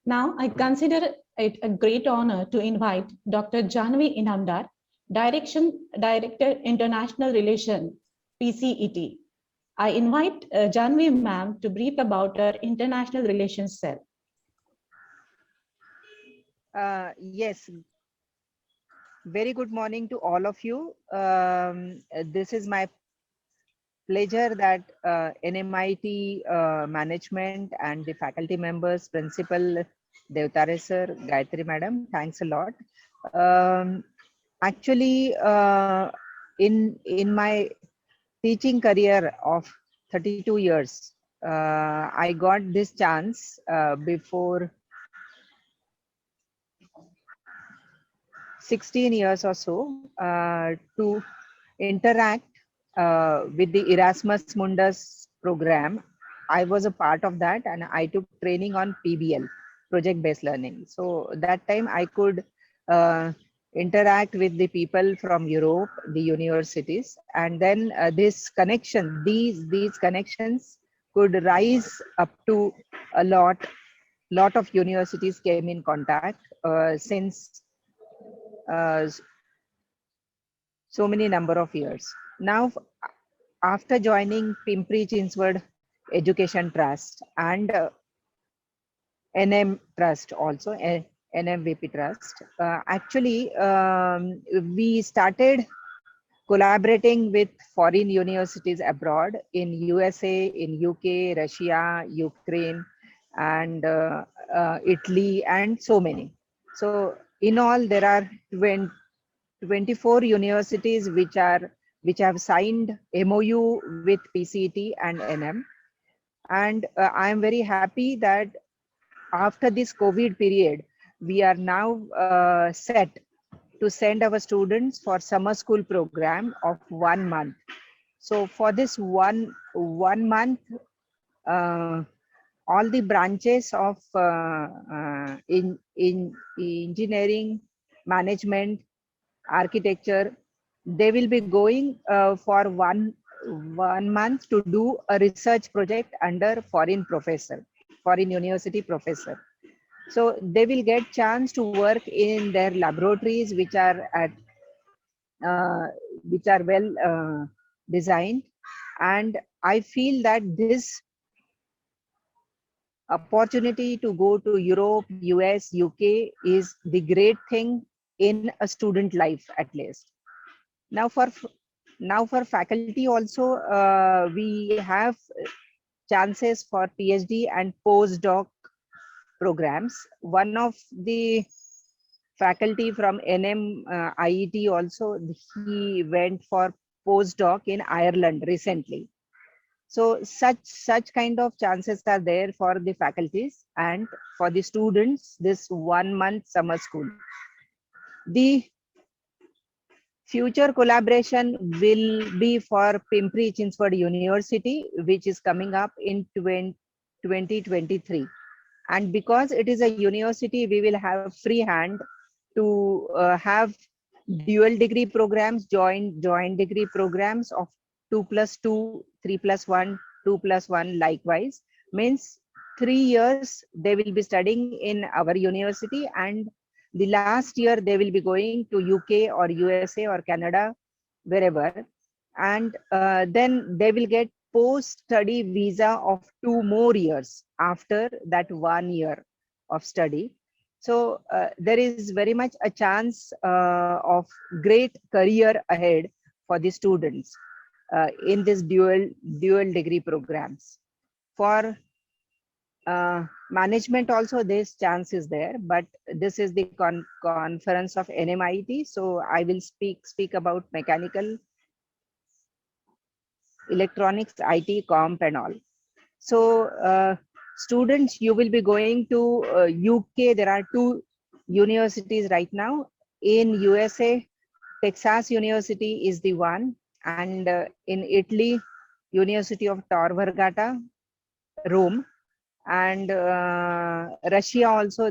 Now, I consider it a great honor to invite Dr. Janvi Inamdar, Director International Relations, PCET. I invite Janvi ma'am to brief about her international relations cell. Yes, very good morning to all of you. This is my pleasure that NMIT management and the faculty members, Principal Devtare sir, Gayatri madam, thanks a lot. Um, Actually, in my teaching career of 32 years, I got this chance before 16 years or so to interact with the Erasmus Mundus program. I was a part of that and I took training on PBL, project based learning. So that time I could uh, interact with the people from Europe, the universities, and then this connection, these connections could rise up to a lot of universities came in contact since uh, so many number of years. Now, after joining Pimpri Chinswad Education Trust and NM Trust also, NMVP Trust, actually we started collaborating with foreign universities abroad in USA, in UK, Russia, Ukraine, and Italy, and so many. So in all, there are 24 universities which have signed MOU with PCT and NM, and I am very happy that after this COVID period, we are now set to send our students for summer school program of 1 month. So for this one month, uh, all the branches of in engineering, management, architecture, they will be going for one month to do a research project under foreign university professor. So they will get chance to work in their laboratories uh, which are well designed, and I feel that this opportunity to go to Europe, US, UK is the great thing in a student life at least. Now for faculty also, we have chances for PhD and postdoc programs. One of the faculty from NM IET also, he went for postdoc in Ireland recently. So such kind of chances are there for the faculties and for the students. This 1 month summer school, the future collaboration will be for Pimpri Chinswad University, which is coming up in 2023. And because it is a university, we will have free hand to have dual degree programs, joint degree programs of 2+2, 3+1, 2+1 likewise. Means 3 years they will be studying in our university, and the last year they will be going to UK or USA or Canada, wherever. And then they will get post-study visa of 2 more years after that 1 year of study. So there is very much a chance of great career ahead for the students in this dual degree programs. For management also, this chance is there, but this is the conference of NMIT, so I will speak about mechanical, electronics, IT, comp, and all. So students, you will be going to UK. There are 2 universities right now. In USA, Texas University is the one, and in Italy, University of Tor Vergata, Rome, and Russia also,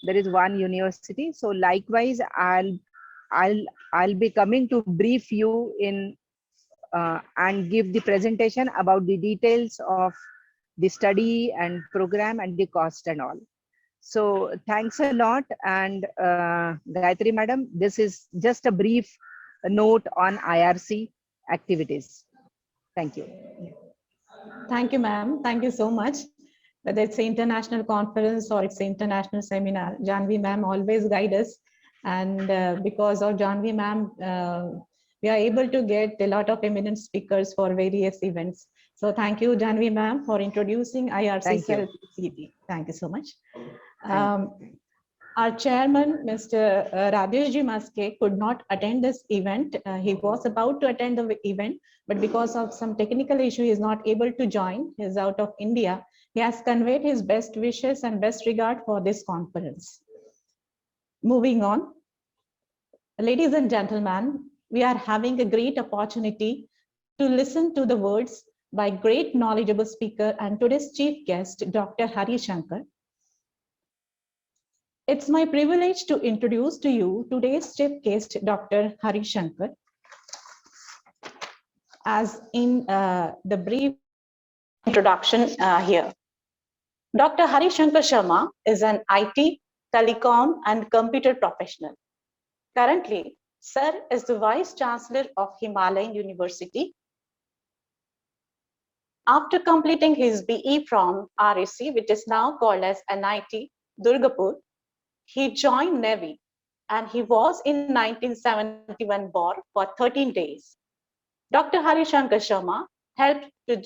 there is one university. So likewise, I'll I'll be coming to brief you in and give the presentation about the details of the study and program and the cost and all. So thanks a lot. And Gayatri Madam, this is just a brief note on IRC activities. Thank you. Thank you, ma'am. Thank you so much. Whether it's an international conference or it's an international seminar, Janvi ma'am always guide us. And because of Janvi ma'am, we are able to get a lot of eminent speakers for various events. So thank you, Janvi ma'am, for introducing IRC Thank you. Cell PCT. Thank you so much. Thank Our chairman, Mr. Radeshji Maske, could not attend this event. He was about to attend the event, but because of some technical issue, he is not able to join. He is out of India. He has conveyed his best wishes and best regard for this conference. Moving on, ladies and gentlemen, we are having a great opportunity to listen to the words by great knowledgeable speaker and today's chief guest, Dr. Harishankar. It's my privilege to introduce to you today's chief guest, Dr. Harishankar. As in the brief introduction here. Dr. Harishankar Sharma is an IT, telecom, and computer professional. Currently, Sir is the Vice Chancellor of Himalayan University. After completing his BE from RAC, which is now called as NIT Durgapur, he joined Navy and he was in 1971 war for 13 days. Dr. Harishankar Sharma helped to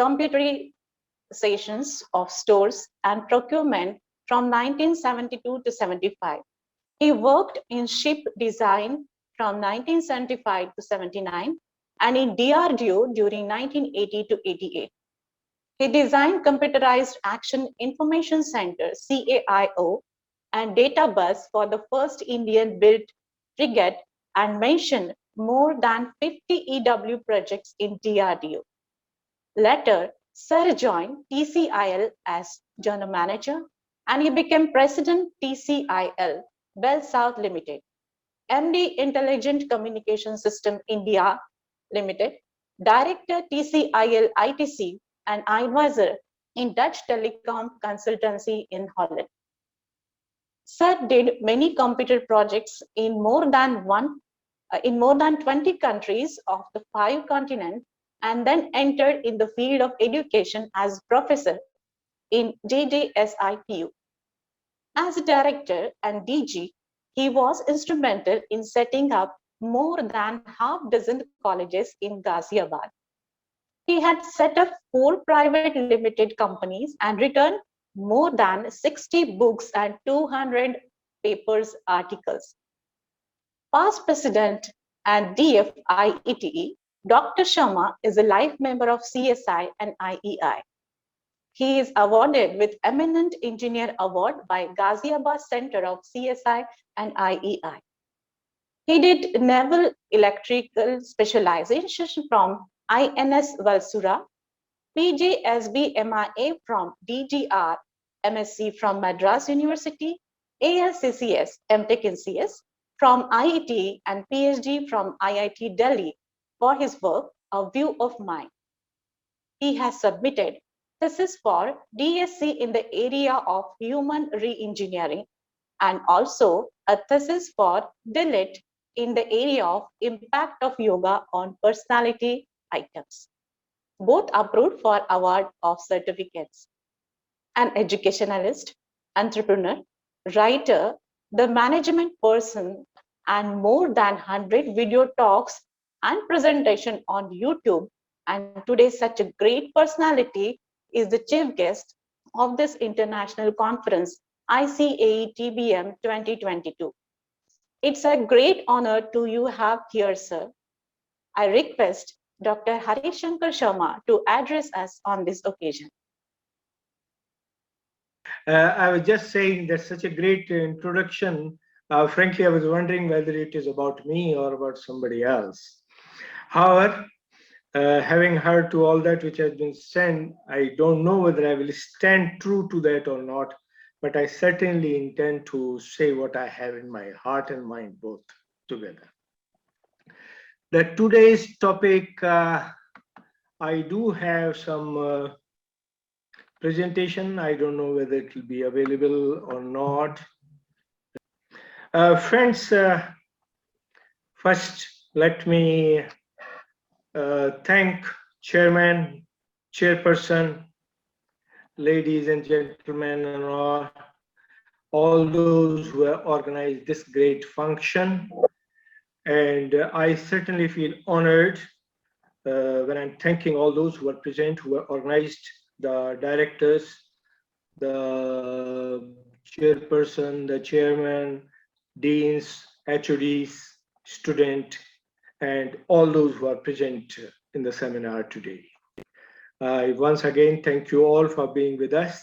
computerizations of stores and procurement from 1972 to 75. He worked in ship design from 1975 to 79 and in DRDO during 1980 to 88. He designed Computerized Action Information Center, CAIO, and data bus for the first Indian built frigate and mentioned more than 50 EW projects in DRDO. Later, Sir joined TCIL as general manager and he became president TCIL, Bell South Limited, MD Intelligent Communication System India Limited, director TCIL ITC, and advisor in Dutch telecom consultancy in Holland. Sir did many computer projects in more than 20 countries of the 5 continents and then entered in the field of education as professor in JJSIPU. As a director and DG, he was instrumental in setting up more than half dozen colleges in Ghaziabad. He had set up 4 private limited companies and written more than 60 books and 200 papers articles. Past president and DF IETE, Dr. Sharma is a life member of CSI and IEI. He is awarded with Eminent Engineer Award by Ghaziabad Center of CSI and IEI. He did Naval Electrical Specialization from INS Valsura, PJSB MIA from DGR, MSc from Madras University, ALCCS MTech in CS from IIT and PhD from IIT Delhi for his work, A View of Mind. He has submitted thesis for DSc in the area of human re-engineering and also a thesis for DLIT in the area of impact of yoga on personality items. Both approved for award of certificates. An educationalist, entrepreneur, writer, the management person, and more than 100 video talks and presentation on YouTube. And today, such a great personality is the chief guest of this international conference, ICAE TBM 2022. It's a great honor to you have here, sir. I request Dr. Harishankar Sharma to address us on this occasion. I was just saying that's such a great introduction. Frankly, I was wondering whether it is about me or about somebody else. However, having heard to all that which has been said, I don't know whether I will stand true to that or not, but I certainly intend to say what I have in my heart and mind both together. Today's topic, I do have some presentation. I don't know whether it will be available or not. Friends, first, let me thank Chairman, Chairperson, ladies and gentlemen, and all those who have organized this great function. And I certainly feel honored when I'm thanking all those who are present, who have organized, the directors, the chairperson, the chairman, deans, HODs, student, and all those who are present in the seminar today. I once again thank you all for being with us,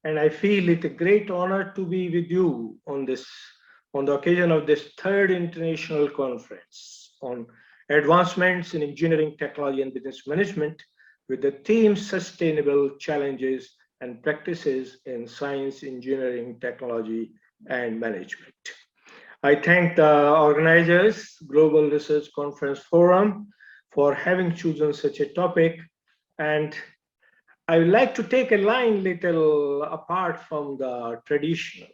and I feel it a great honor to be with you on the occasion of this third international conference on advancements in engineering, technology, and business management, with the theme Sustainable Challenges and Practices in Science, Engineering, Technology, and Management. I thank the organizers, Global Research Conference Forum, for having chosen such a topic. And I would like to take a line little apart from the traditional.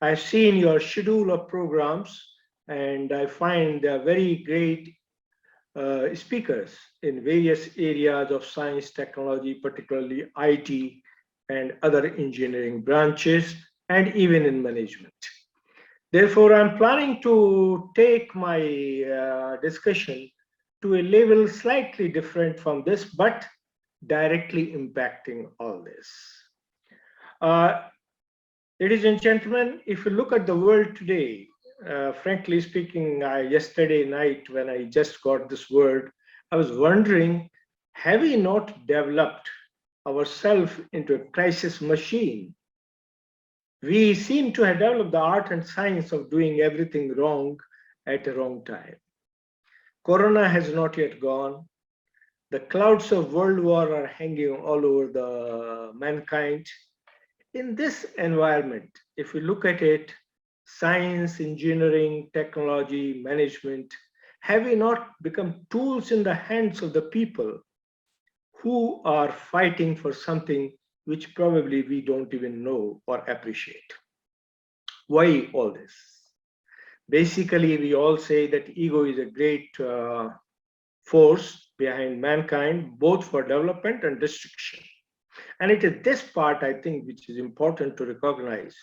I've seen your schedule of programs, and I find they are very great speakers in various areas of science, technology, particularly IT and other engineering branches, and even in management. Therefore, I'm planning to take my discussion to a level slightly different from this, but directly impacting all this. Ladies and gentlemen, if you look at the world today, frankly speaking, yesterday night when I just got this word, I was wondering, have we not developed ourselves into a crisis machine? We seem to have developed the art and science of doing everything wrong at the wrong time. Corona has not yet gone. The clouds of world war are hanging all over the mankind. In this environment, if we look at it, science, engineering, technology, management, have we not become tools in the hands of the people who are fighting for something which probably we don't even know or appreciate? Why all this? Basically, we all say that ego is a great force behind mankind, both for development and destruction. And it is this part, I think, which is important to recognize,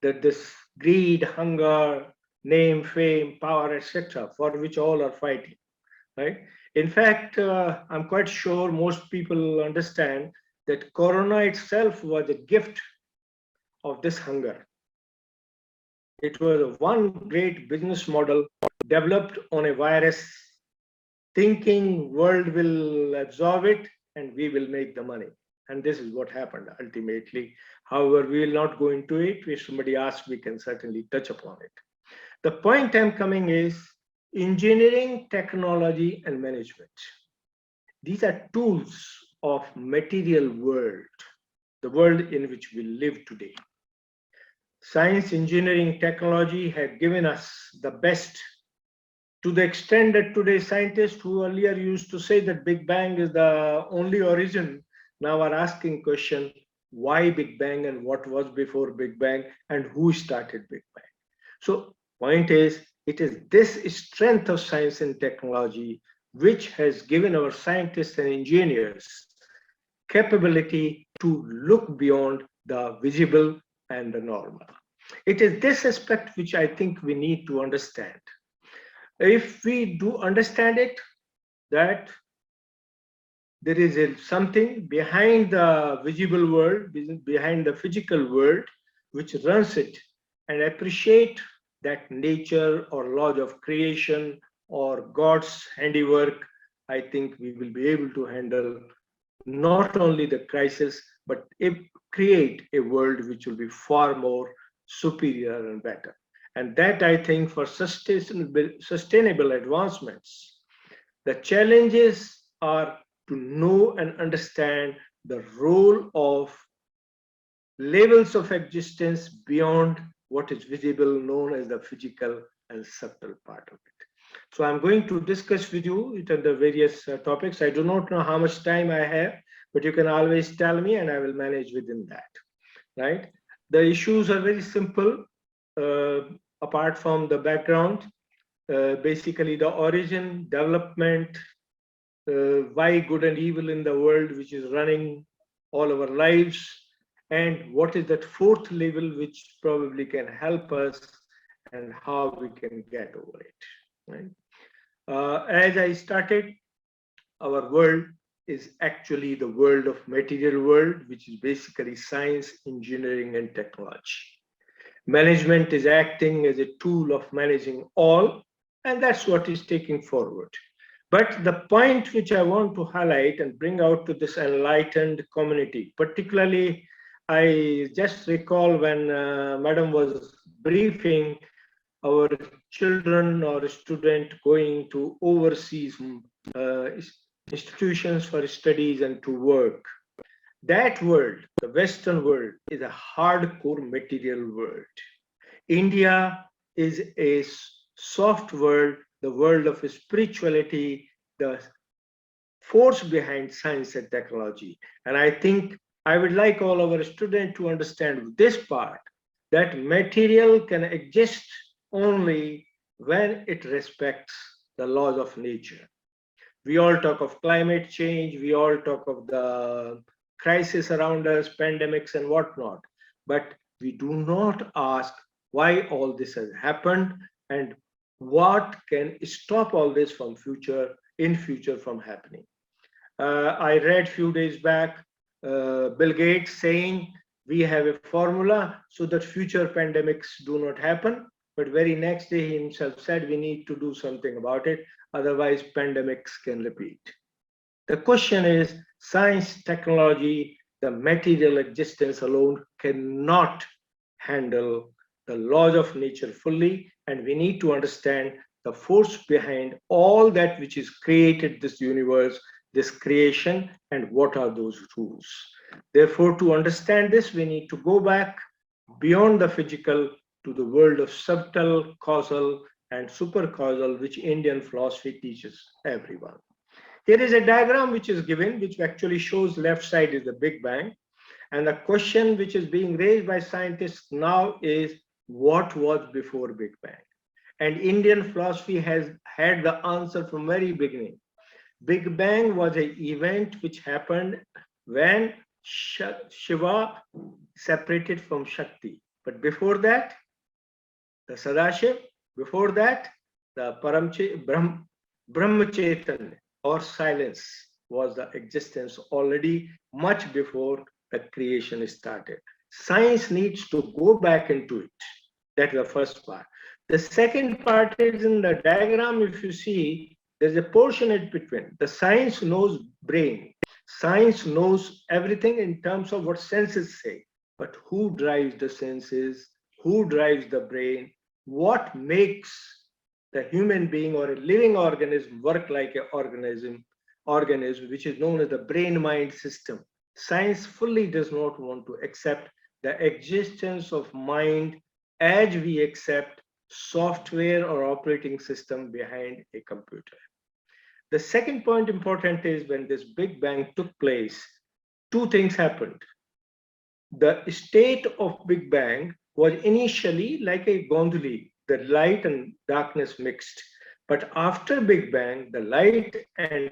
that this greed, hunger, name, fame, power, etc., for which all are fighting, right? In fact, I'm quite sure most people understand that Corona itself was a gift of this hunger. It was one great business model developed on a virus, thinking world will absorb it and we will make the money. And this is what happened ultimately. However, we will not go into it. If somebody asks, we can certainly touch upon it. The point I'm coming is engineering, technology, and management. These are tools of material world, the world in which we live today. Science, engineering, technology have given us the best, to the extent that today scientists who earlier used to say that Big Bang is the only origin, now are asking question, why Big Bang and what was before Big Bang and who started Big Bang? So point is, it is this strength of science and technology which has given our scientists and engineers capability to look beyond the visible and the normal. It is this aspect which I think we need to understand. If we do understand it, that there is something behind the visible world, behind the physical world, which runs it, and appreciate that nature or laws of creation or God's handiwork, I think we will be able to handle not only the crisis, but create a world which will be far more superior and better. And that, I think, for sustainable advancements, the challenges are to know and understand the role of levels of existence beyond what is visible, known as the physical and subtle part of it. So I'm going to discuss with you the various topics. I do not know how much time I have, but you can always tell me and I will manage within that, right? The issues are very simple, apart from the background, basically the origin, development, why good and evil in the world, which is running all our lives, and what is that fourth level which probably can help us and how we can get over it, right? As I started, our world is actually the world of material world, which is basically science, engineering, and technology. Management is acting as a tool of managing all, and that's what is taking forward. But the point which I want to highlight and bring out to this enlightened community, particularly, I just recall when Madam was briefing our children or student going to overseas institutions for studies and to work. That world, the Western world, is a hardcore material world. India is a soft world, the world of spirituality, the force behind science and technology. And I think I would like all our students to understand this part, that material can exist only when it respects the laws of nature. We all talk of climate change, we all talk of the crisis around us, pandemics and whatnot, but we do not ask why all this has happened and what can stop all this from in future from happening. I read few days back Bill Gates saying we have a formula so that future pandemics do not happen, but very next day he himself said we need to do something about it, otherwise pandemics can repeat. The question is, science, technology, the material existence alone cannot handle the laws of nature fully, and we need to understand the force behind all that which is created this universe, this creation, and what are those rules. Therefore, to understand this, we need to go back beyond the physical to the world of subtle, causal, and supercausal, which Indian philosophy teaches everyone. Here is a diagram which is given, which actually shows left side is the Big Bang. And the question which is being raised by scientists now is, what was before Big Bang? And Indian philosophy has had the answer from very beginning. Big Bang was an event which happened when Shiva separated from Shakti. But before that, the Sadashiv, before that, the Brahma Chaitanya or silence was the existence already much before the creation started. Science needs to go back into it. That's the first part. The second part is in the diagram, if you see, there's a portion in between. The science knows brain. Science knows everything in terms of what senses say. But who drives the senses? Who drives the brain? What makes the human being or a living organism work like an organism, which is known as the brain-mind system? Science fully does not want to accept the existence of mind as we accept software or operating system behind a computer. The second point important is when this Big Bang took place, two things happened. The state of Big Bang was initially like a gondoli, the light and darkness mixed. But after Big Bang, the light and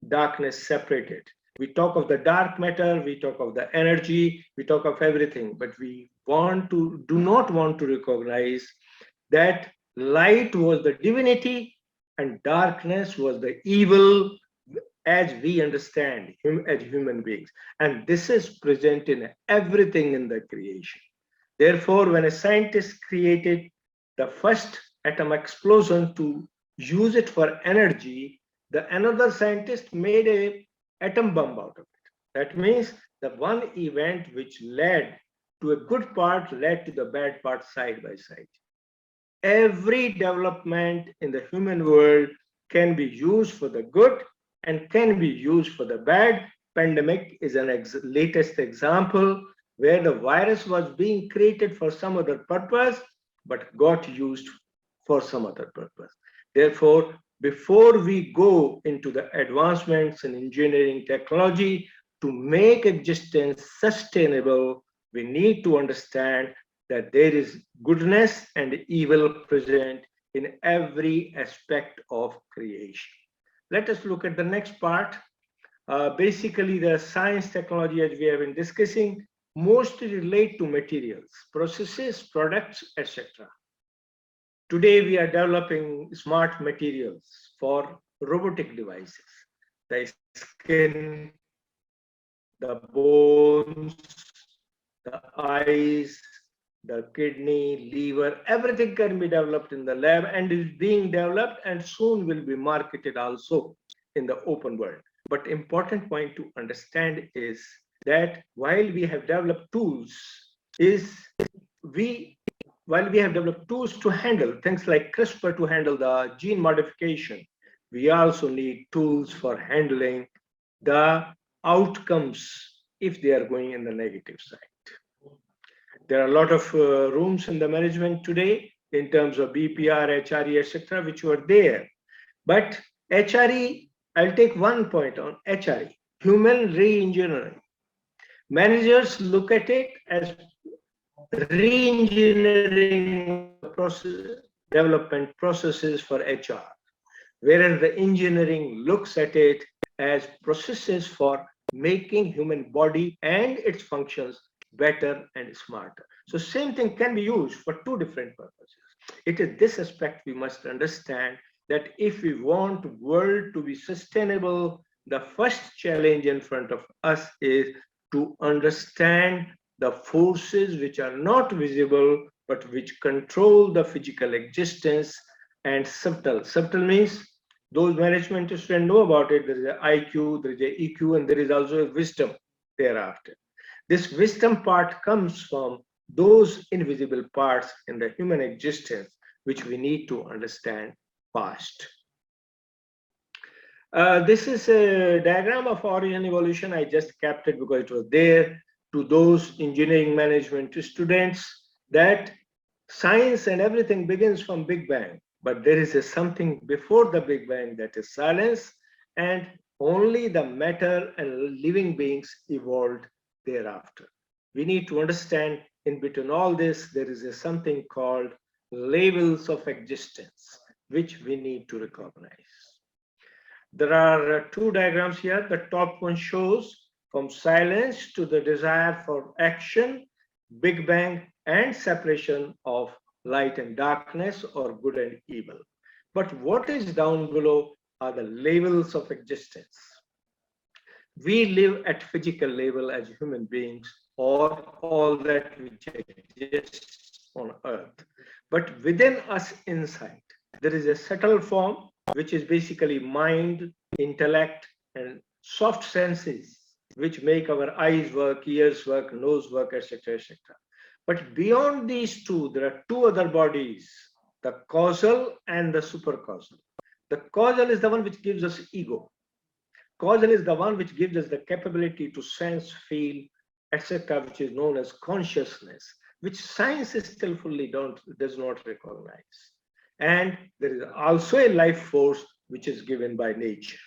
darkness separated. We talk of the dark matter, we talk of the energy, we talk of everything, but we do not want to recognize that light was the divinity and darkness was the evil as we understand as human beings. And this is present in everything in the creation. Therefore, when a scientist created the first atom explosion to use it for energy, another scientist made an atom bomb out of it. That means the one event which led to a good part led to the bad part side by side. Every development in the human world can be used for the good and can be used for the bad. Pandemic is an latest example where the virus was being created for some other purpose, but got used for some other purpose. Therefore, before we go into the advancements in engineering technology, to make existence sustainable, we need to understand that there is goodness and evil present in every aspect of creation. Let us look at the next part. Basically, the science technology, as we have been discussing, mostly relate to materials, processes, products, etc. Today, we are developing smart materials for robotic devices. The skin, the bones, the eyes, the kidney, liver, everything can be developed in the lab and is being developed and soon will be marketed also in the open world. But important point to understand is that while we have developed tools, while we have developed tools to handle things like CRISPR to handle the gene modification, we also need tools for handling the outcomes if they are going in the negative side. There are a lot of rooms in the management today in terms of BPR, HRE, etc., which were there. But HRE, I'll take one point on HRE, human re-engineering. Managers look at it as re-engineering process, development processes for HR, whereas the engineering looks at it as processes for making human body and its functions better and smarter. So same thing can be used for two different purposes. It is this aspect we must understand, that if we want the world to be sustainable, the first challenge in front of us is to understand the forces which are not visible, but which control the physical existence, and subtle. Subtle means those management students know about it. There is an IQ, there is an EQ, and there is also a wisdom thereafter. This wisdom part comes from those invisible parts in the human existence, which we need to understand fast. This is a diagram of origin evolution. I just kept it because it was there to those engineering management students, that science and everything begins from Big Bang, but there is something before the Big Bang, that is silence, and only the matter and living beings evolved thereafter. We need to understand in between all this, there is something called levels of existence, which we need to recognize. There are two diagrams here. The top one shows from silence to the desire for action, Big Bang, and separation of light and darkness, or good and evil. But what is down below are the levels of existence. We live at physical level as human beings, or all that which exists on earth. But within us inside, there is a subtle form, which is basically mind, intellect, and soft senses, which make our eyes work, ears work, nose work, etc., etc. But beyond these two, there are two other bodies, the causal and the supercausal. The causal is the one which gives us ego. Causal is the one which gives us the capability to sense, feel, etc., which is known as consciousness, which science still fully does not recognize. And there is also a life force which is given by nature.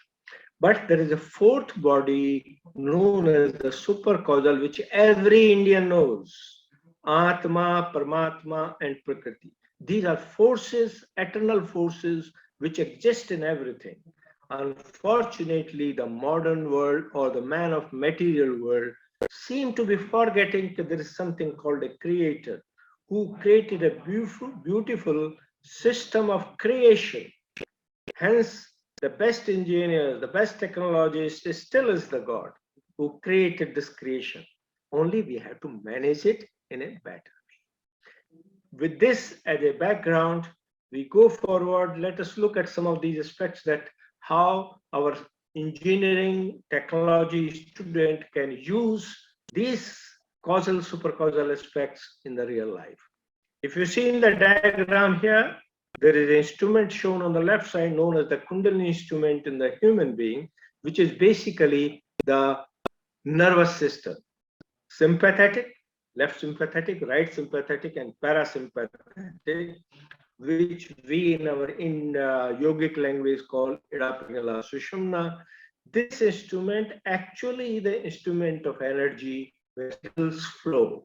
But there is a fourth body known as the supercausal, which every Indian knows: Atma, Paramatma, and Prakriti. These are forces, eternal forces, which exist in everything. Unfortunately, the modern world, or the man of material world, seem to be forgetting that there is something called a creator who created a beautiful system of creation. Hence, the best engineers, the best technologists still is the God who created this creation. Only we have to manage it in a better way. With this as a background, we go forward. Let us look at some of these aspects, that how our engineering technology student can use these causal, supercausal aspects in the real life. If you see in the diagram here, there is an instrument shown on the left side known as the Kundalini instrument in the human being, which is basically the nervous system. Sympathetic, left sympathetic, right sympathetic, and parasympathetic, which we in our yogic language call Ida Pingala Sushumna. this instrument actually is the instrument of energy where signals flow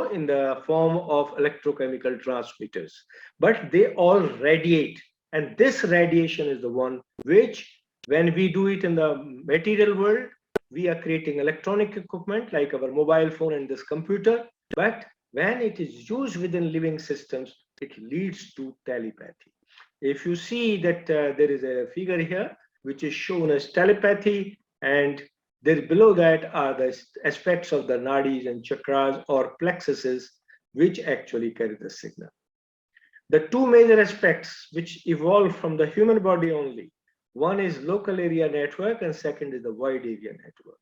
in the form of electrochemical transmitters, but they all radiate. And this radiation is the one which, when we do it in the material world, we are creating electronic equipment like our mobile phone and this computer. But when it is used within living systems, it leads to telepathy. If you see that there is a figure here, which is shown as telepathy, and there below that are the aspects of the nadis and chakras or plexuses, which actually carry the signal. The two major aspects which evolved from the human body only, one is local area network and second is the wide area network.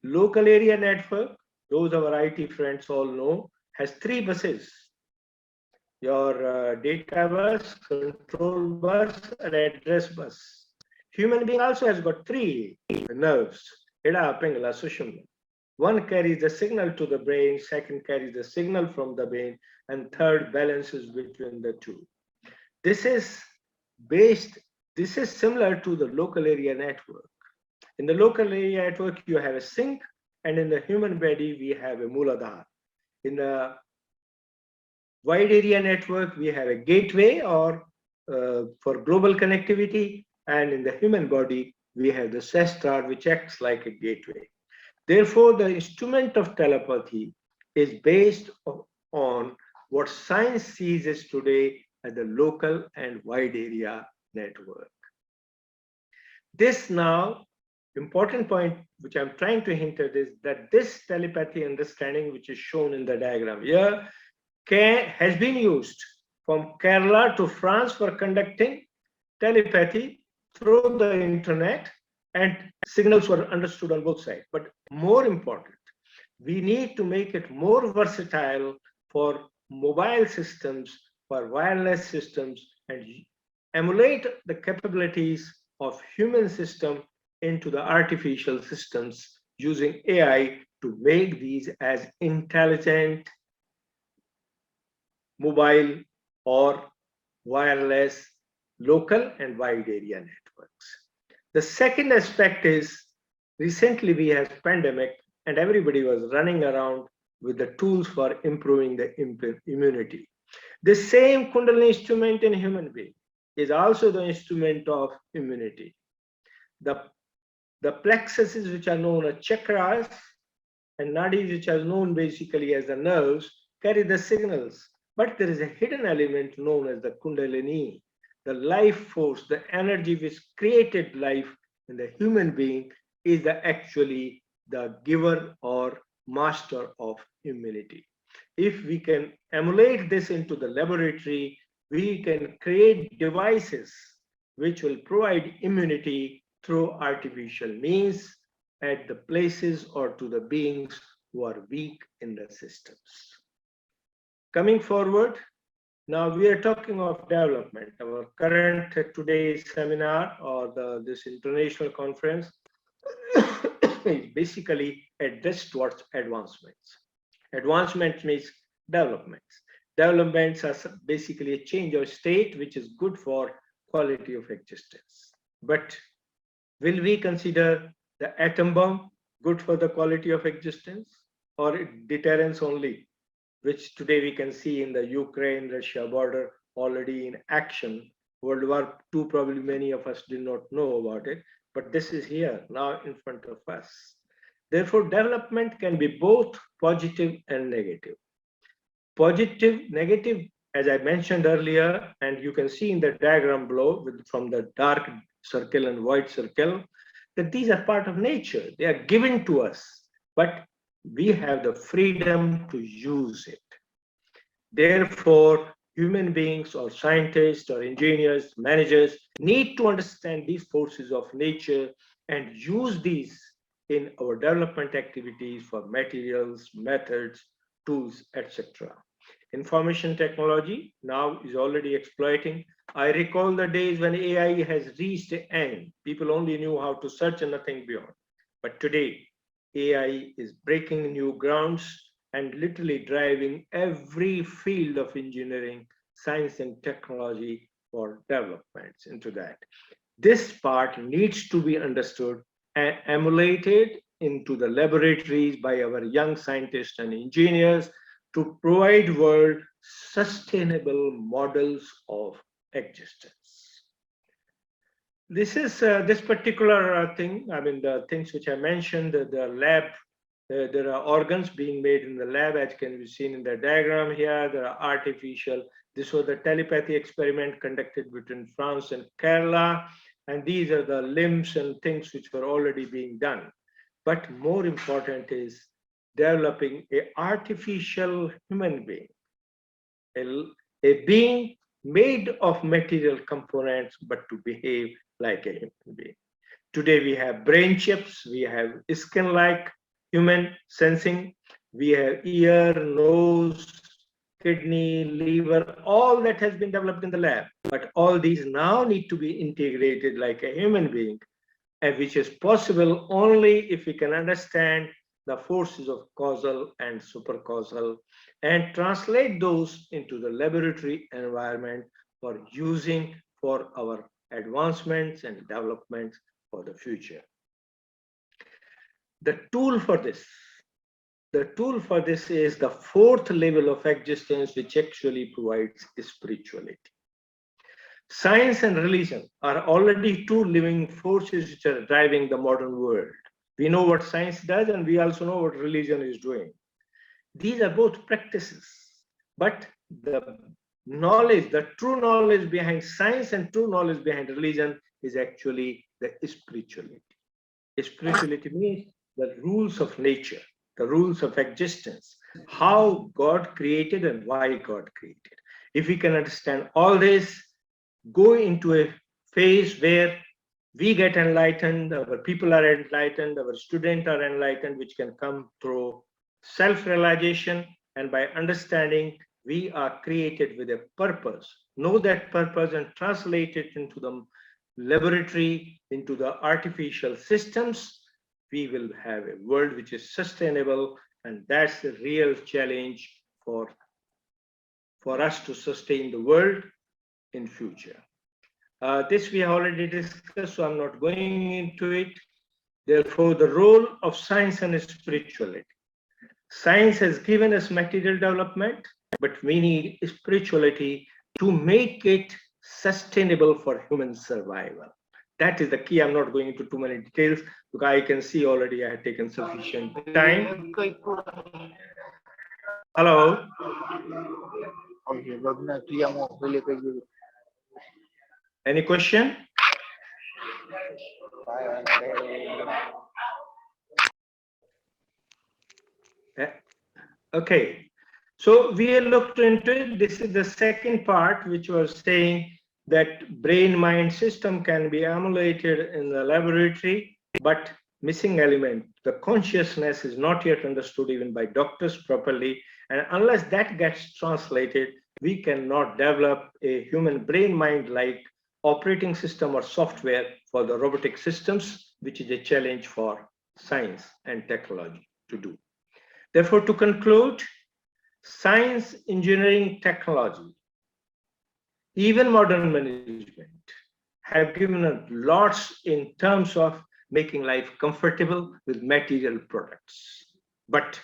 Local area network, those our IT friends all know, has three buses: your data bus, control bus, and address bus. Human being also has got three nerves: Ida, Pingala, Sushumna. One carries the signal to the brain, second carries the signal from the brain, and third balances between the two. This is similar to the local area network. In the local area network, you have a sink, and in the human body, we have a Mooladhara. In the wide area network, we have a gateway or for global connectivity, and in the human body, we have the sestrar, which acts like a gateway. Therefore, the instrument of telepathy is based on what science sees as today as the local and wide area network. This now important point which I'm trying to hint at is that this telepathy understanding, which is shown in the diagram here, has been used from Kerala to France for conducting telepathy through the internet, and signals were understood on both sides. But more important, we need to make it more versatile for mobile systems, for wireless systems, and emulate the capabilities of human system into the artificial systems using AI to make these as intelligent mobile or wireless local and wide area networks. The second aspect is recently we had pandemic and everybody was running around with the tools for improving the immunity. The same Kundalini instrument in human being is also the instrument of immunity. The plexuses, which are known as chakras, and nadis, which are known basically as the nerves, carry the signals. But there is a hidden element known as the Kundalini, the life force, the energy which created life in the human being is actually the giver or master of immunity. If we can emulate this into the laboratory, we can create devices which will provide immunity through artificial means at the places or to the beings who are weak in the systems. Coming forward, now we are talking of development. Our current today's seminar or this international conference is basically addressed towards advancements. Advancement means developments. Developments are basically a change of state which is good for quality of existence. But will we consider the atom bomb good for the quality of existence, or deterrence only, which today we can see in the Ukraine-Russia border already in action? World War II, probably many of us did not know about it, but this is here now in front of us. Therefore, development can be both positive and negative. Positive, negative, as I mentioned earlier, and you can see in the diagram below from the dark circle and white circle, that these are part of nature. They are given to us, but we have the freedom to use it. Therefore, human beings or scientists or engineers, managers need to understand these forces of nature and use these in our development activities for materials, methods, tools, etc. Information technology now is already exploiting. I recall the days when AI has reached the end. People only knew how to search and nothing beyond. But today, AI is breaking new grounds and literally driving every field of engineering, science, and technology for developments into that. This part needs to be understood and emulated into the laboratories by our young scientists and engineers to provide world sustainable models of existence. This is this particular thing, I mean, the things which I mentioned, the lab, there are organs being made in the lab, as can be seen in the diagram here. There are artificial. This was the telepathy experiment conducted between France and Kerala. And these are the limbs and things which were already being done. But more important is developing an artificial human being, a being made of material components, but to behave like a human being. Today we have brain chips, we have skin-like human sensing, we have ear, nose, kidney, liver, all that has been developed in the lab. But all these now need to be integrated like a human being, and which is possible only if we can understand the forces of causal and supercausal and translate those into the laboratory environment for using for our advancements and developments for the future. The tool for this is the fourth level of existence, which actually provides spirituality. Science and religion are already two living forces which are driving the modern world. We know what science does, and we also know what religion is doing. These are both practices, but the knowledge, the true knowledge behind science and true knowledge behind religion is actually the spirituality. Spirituality means the rules of nature, the rules of existence, how God created and why God created. If we can understand all this, go into a phase where we get enlightened, our people are enlightened, our students are enlightened, which can come through self-realization, and by understanding we are created with a purpose. Know that purpose and translate it into the laboratory, into the artificial systems. We will have a world which is sustainable, and that's the real challenge for us to sustain the world in future. This we have already discussed, so I'm not going into it. Therefore, the role of science and spirituality. Science has given us material development, but we need spirituality to make it sustainable for human survival. That is the key. I'm not going into too many details because I can see already I have taken sufficient time. Hello. Any question? Okay, so we looked into it. This is the second part, which was saying that brain-mind system can be emulated in the laboratory, but missing element, the consciousness, is not yet understood even by doctors properly. And unless that gets translated, we cannot develop a human brain-mind like operating system or software for the robotic systems, which is a challenge for science and technology to do. Therefore, to conclude, science, engineering, technology, even modern management have given us lots in terms of making life comfortable with material products. But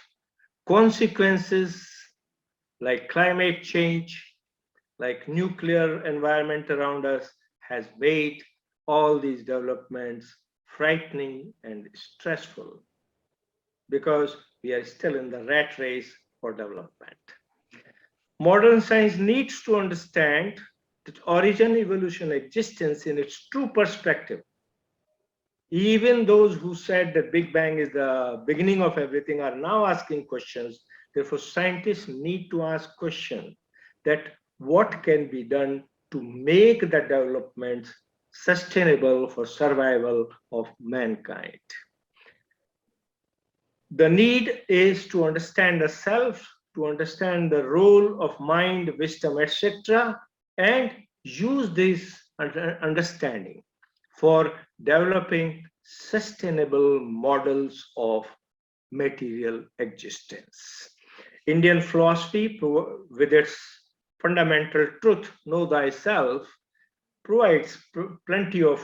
consequences like climate change, like nuclear environment around us, has made all these developments frightening and stressful, because we are still in the rat race for development. Modern science needs to understand that origin, evolution, existence in its true perspective. Even those who said that Big Bang is the beginning of everything are now asking questions. Therefore, scientists need to ask questions that what can be done to make the developments sustainable for survival of mankind. The need is to understand the self, to understand the role of mind, wisdom, etc., and use this understanding for developing sustainable models of material existence. Indian philosophy, with its fundamental truth, know thyself, provides plenty of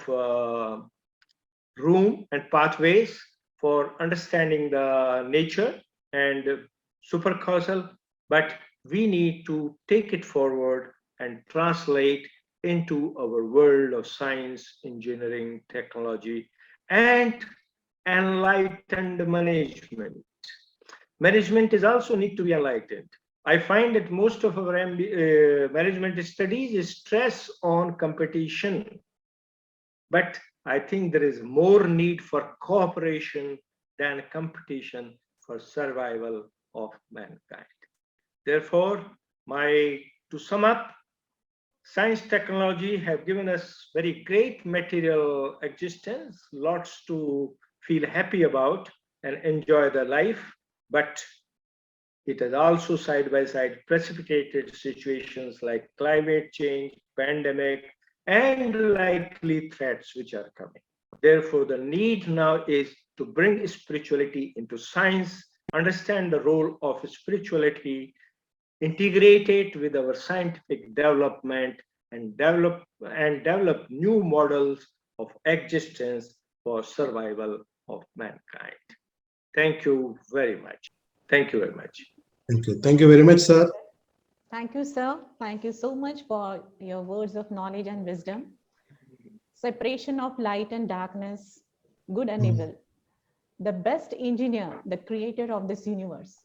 room and pathways for understanding the nature and supercausal, but we need to take it forward and translate into our world of science, engineering, technology, and enlightened management. Management is also need to be enlightened. I find that most of our management studies is stress on competition, but I think there is more need for cooperation than competition for survival of mankind. Therefore, to sum up, science technology have given us very great material existence, lots to feel happy about and enjoy the life, but it has also side by side precipitated situations like climate change, pandemic, and likely threats which are coming. Therefore, the need now is to bring spirituality into science, understand the role of spirituality, integrate it with our scientific development, and develop new models of existence for survival of mankind. Thank you very much. Thank you very much. Thank you. Thank you very much, sir. Thank you, sir. Thank you so much for your words of knowledge and wisdom. Separation of light and darkness, good and evil. The best engineer, the creator of this universe.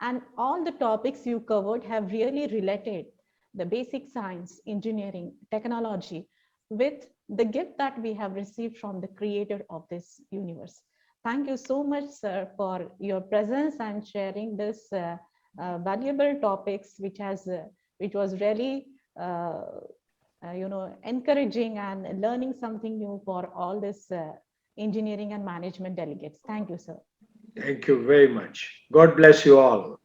And all the topics you covered have really related the basic science, engineering, technology with the gift that we have received from the creator of this universe. Thank you so much, sir, for your presence and sharing this valuable topics, which was really encouraging and learning something new for all this engineering and management delegates. Thank you, sir. Thank you very much. God bless you all.